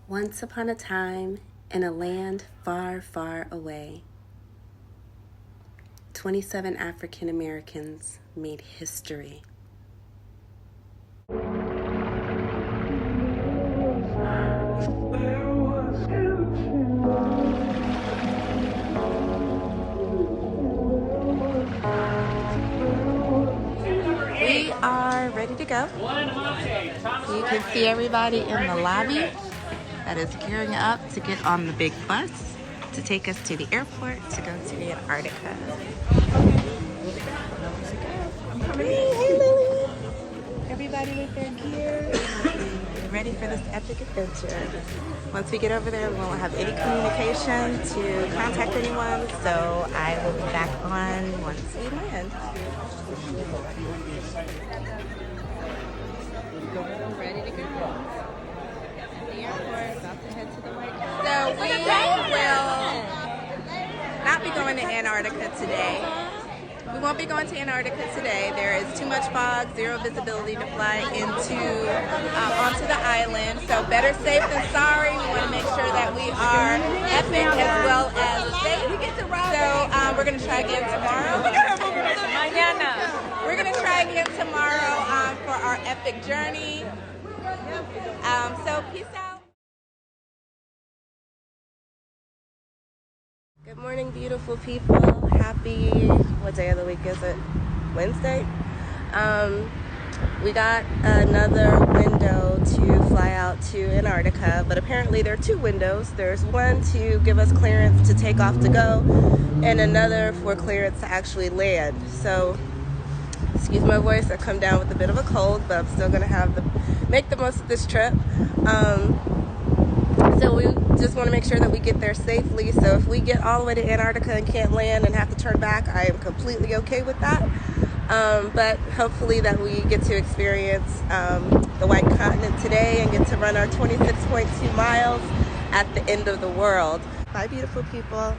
Once upon a time, in a land far, far away, 27 African Americans made history. We are ready to go. You can see everybody in the lobby that is gearing up to get on the big bus to take us to the airport to go to Antarctica. Hey Lily! Everybody with their gear, ready for this epic adventure. Once we get over there, we won't have any communication to contact anyone, so I will be back on once we land. Ready to go. At the airport, about to head to the White House. So we will not be going to Antarctica today. We won't be going to Antarctica today. There is too much fog, zero visibility to fly onto the island. So better safe than sorry. We want to make sure that we are epic as well as safe. So we're going to try again tomorrow. We're going to try again tomorrow for our epic journey. So peace out. Good morning, beautiful people. Happy, what day of the week is it? Wednesday? We got another window to fly out to Antarctica, but apparently there are two windows. There's one to give us clearance to take off to go, and another for clearance to actually land. So, excuse my voice, I come down with a bit of a cold, but I'm still gonna make the most of this trip. So we just want to make sure that we get there safely. So if we get all the way to Antarctica and can't land and have to turn back, I am completely okay with that. But hopefully that we get to experience the White Continent today and get to run our 26.2 miles at the end of the world. Bye, beautiful people.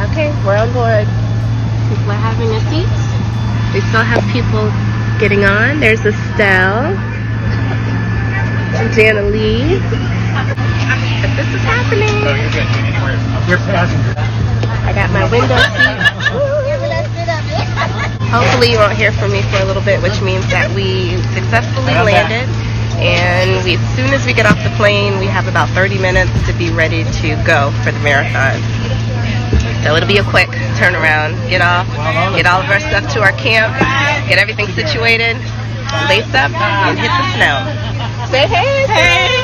Okay, we're on board. People are having their seats. We still have people getting on. There's Estelle, Jana Lee. But this is happening. Your passenger. I got my window seat. Hopefully you won't hear from me for a little bit, which means that we successfully landed. And as soon as we get off the plane, we have about 30 minutes to be ready to go for the marathon. So it'll be a quick turnaround. Get off, get all of our stuff to our camp, get everything situated, lace up, and hit the snow. Say hey! Hey!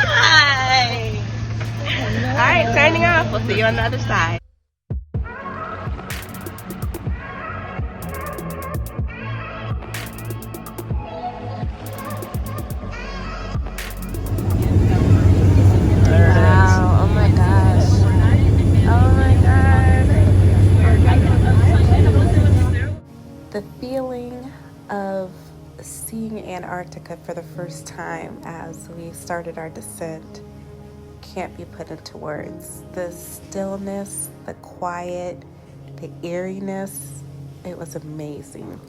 Hi! Alright, signing off. We'll see you on the other side. The feeling of seeing Antarctica for the first time as we started our descent can't be put into words. The stillness, the quiet, the eeriness, it was amazing.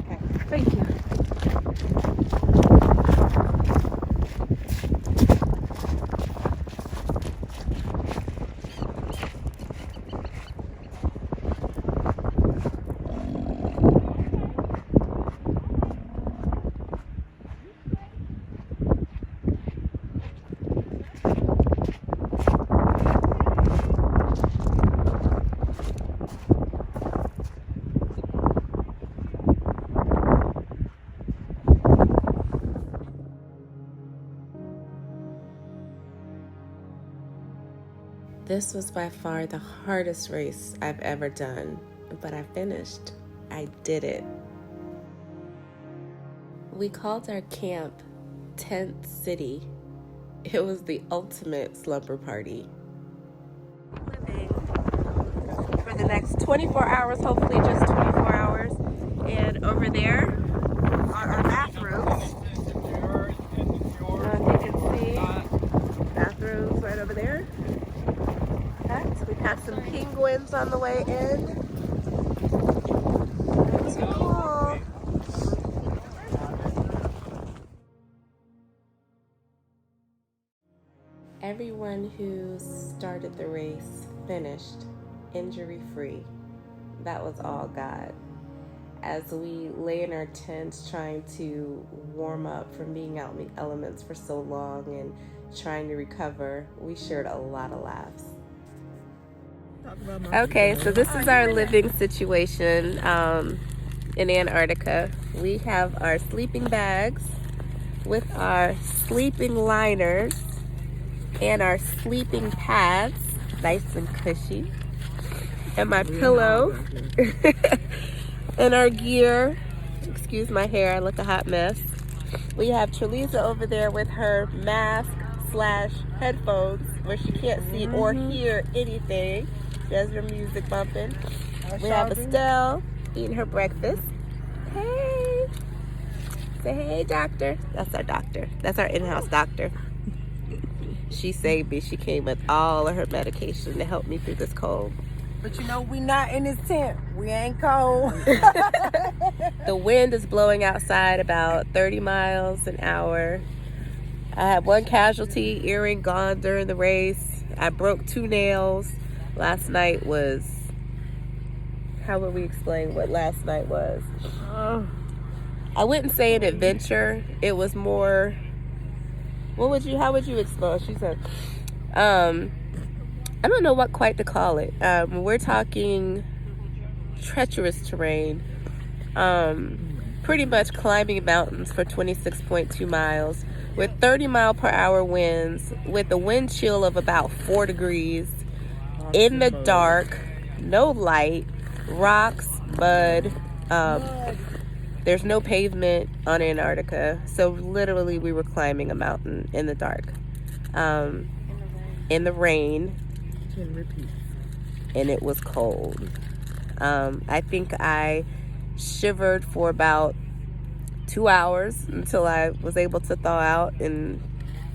Okay, thank you. This was by far the hardest race I've ever done, but I finished. I did it. We called our camp Tent City. It was the ultimate slumber party. Living for the next 24 hours, hopefully just 24 hours. And over there are our bathrooms. If you can see, bathrooms right over there. So we have some penguins on the way in. That's cool. Everyone who started the race finished injury-free. That was all God. As we lay in our tents trying to warm up from being out in the elements for so long and trying to recover, we shared a lot of laughs. Okay, so this is our living situation in Antarctica. We have our sleeping bags with our sleeping liners and our sleeping pads, nice and cushy, and my pillow and our gear. Excuse my hair, I look a hot mess. We have Trelisa over there with her mask / headphones where she can't see or hear anything. She has her music bumping. We have Estelle eating her breakfast. Hey! Say hey, doctor. That's our doctor. That's our in-house doctor. She saved me. She came with all of her medication to help me through this cold. But you know, we not in this tent. We ain't cold. The wind is blowing outside about 30 miles an hour. I had one casualty, earring gone during the race. I broke 2 nails. Last night was, how would we explain what last night was? I wouldn't say an adventure. It was more, how would you explain? She said, I don't know what quite to call it. We're talking treacherous terrain. Pretty much climbing mountains for 26.2 miles with 30-mile-per-hour winds with a wind chill of about 4 degrees in the dark, no light, rocks, mud. There's no pavement on Antarctica, so literally we were climbing a mountain in the dark, in the rain, and it was cold. I think I shivered for about 2 hours until I was able to thaw out and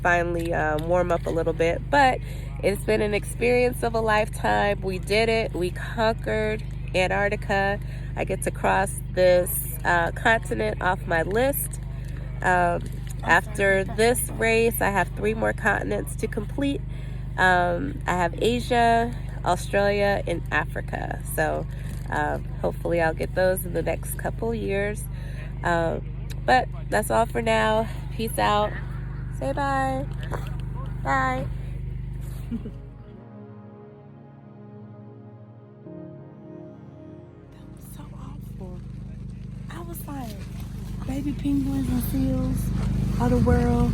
finally warm up a little bit. But it's been an experience of a lifetime. We did it. We conquered Antarctica. I get to cross this continent off my list. After this race, I have 3 more continents to complete. I have Asia, Australia, and Africa. So hopefully I'll get those in the next couple years. But that's all for now. Peace out. Say bye. Bye. That was so awful. I was like, baby penguins and seals of the world.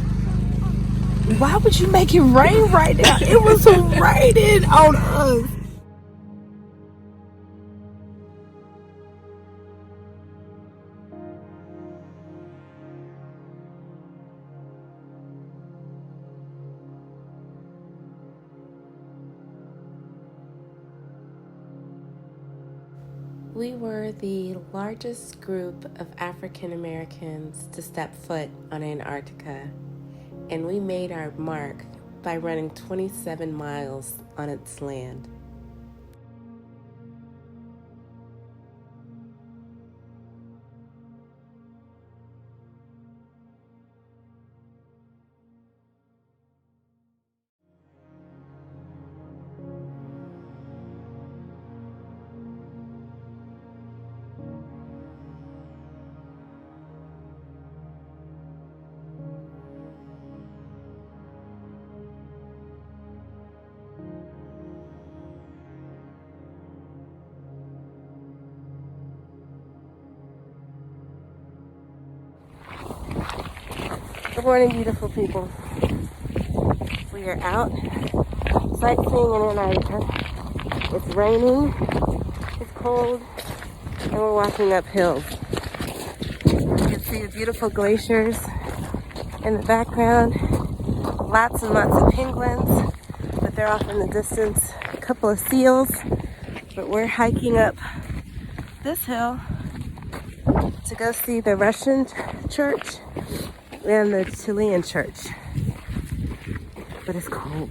Why would you make it rain right now? It was raining on us. We were the largest group of African Americans to step foot on Antarctica, and we made our mark by running 27 miles on its land. Good morning, beautiful people. We are out sightseeing in Antarctica. It's raining, it's cold, and we're walking up hills. You can see the beautiful glaciers in the background. Lots and lots of penguins, but they're off in the distance. A couple of seals, but we're hiking up this hill to go see the Russian church and the Chilean church. But it's cold.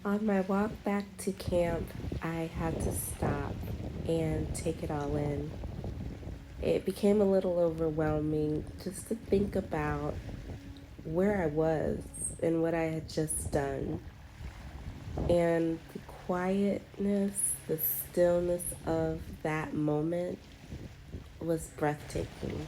On my walk back to camp, I had to stop and take it all in. It became a little overwhelming just to think about where I was and what I had just done. And the quietness, the stillness of that moment was breathtaking.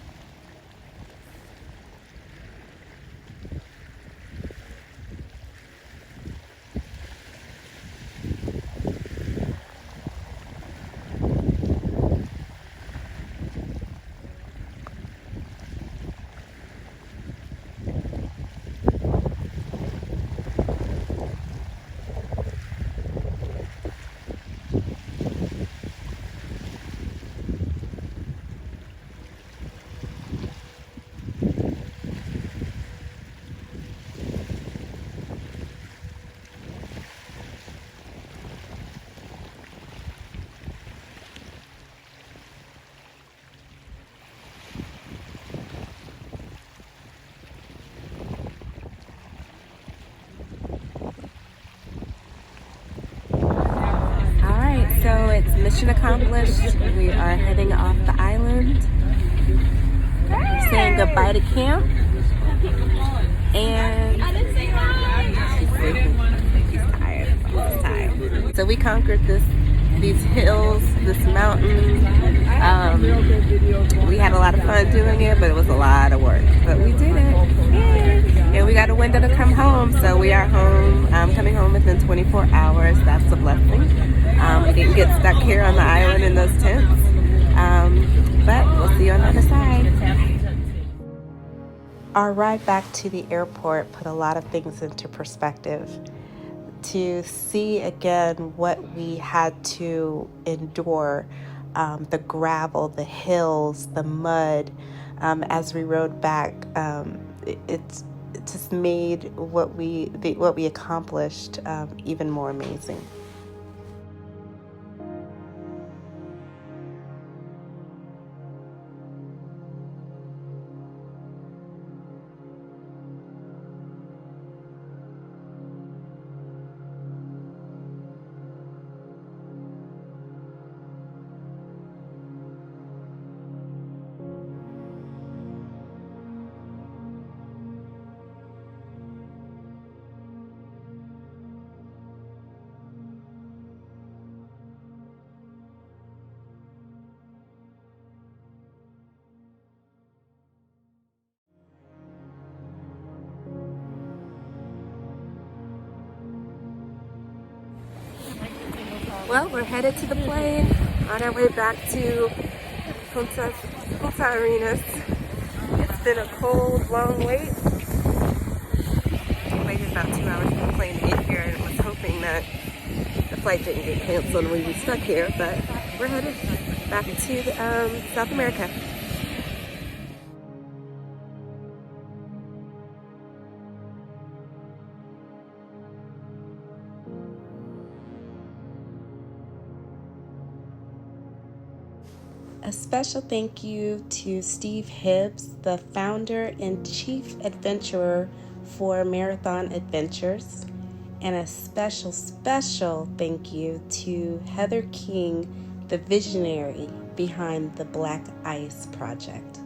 So it's mission accomplished. We are heading off the island, saying goodbye to camp, and he's tired. So we conquered these hills, this mountain. We had a lot of fun doing it, but it was a lot of work. But we did it. And we got a window to come home, so we are home. Coming home within 24 hours. That's a blessing. We didn't get stuck here on the island in those tents. But we'll see you on the other side. Our ride back to the airport put a lot of things into perspective. To see again what we had to endure, the gravel, the hills, the mud, as we rode back, it just made what we accomplished even more amazing. Well, we're headed to the plane on our way back to Punta Arenas. It's been a cold, long wait. I waited about 2 hours for the plane to get here and was hoping that the flight didn't get canceled and we'd be stuck here, but we're headed back to South America. A special thank you to Steve Hibbs, the founder and chief adventurer for Marathon Adventures. And a special thank you to Heather King, the visionary behind the Black Ice Project.